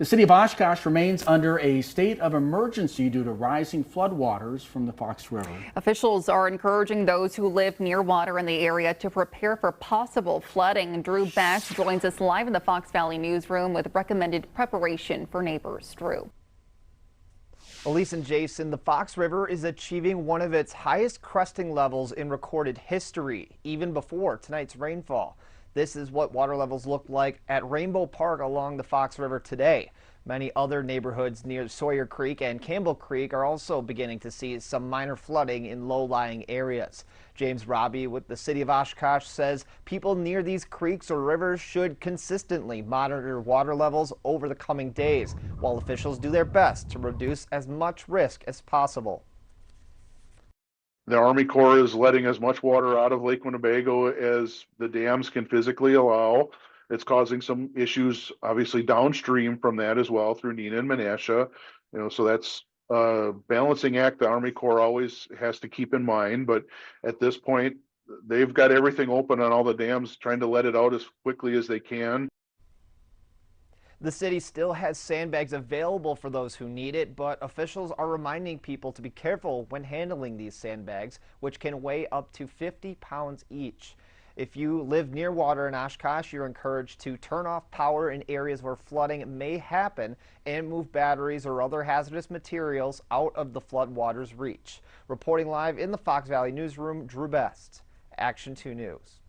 The city of Oshkosh remains under a state of emergency due to rising floodwaters from the Fox River. Officials are encouraging those who live near water in the area to prepare for possible flooding. Drew Best joins us live in the Fox Valley newsroom with recommended preparation for neighbors. Drew. Elise and Jason, the Fox River is achieving one of its highest cresting levels in recorded history, even before tonight's rainfall. This is what water levels look like at Rainbow Park along the Fox River today. Many other neighborhoods near Sawyer Creek and Campbell Creek are also beginning to see some minor flooding in low-lying areas. James Robbie with the city of Oshkosh says people near these creeks or rivers should consistently monitor water levels over the coming days, while officials do their best to reduce as much risk as possible. The Army Corps is letting as much water out of Lake Winnebago as the dams can physically allow. It's causing some issues, obviously downstream from that as well through Neenah and Menasha. So that's a balancing act the Army Corps always has to keep in mind. But at this point, they've got everything open on all the dams, trying to let it out as quickly as they can. The city still has sandbags available for those who need it, but officials are reminding people to be careful when handling these sandbags, which can weigh up to 50 pounds each. If you live near water in Oshkosh, you're encouraged to turn off power in areas where flooding may happen and move batteries or other hazardous materials out of the floodwaters' reach. Reporting live in the Fox Valley newsroom, Drew Best, Action 2 News.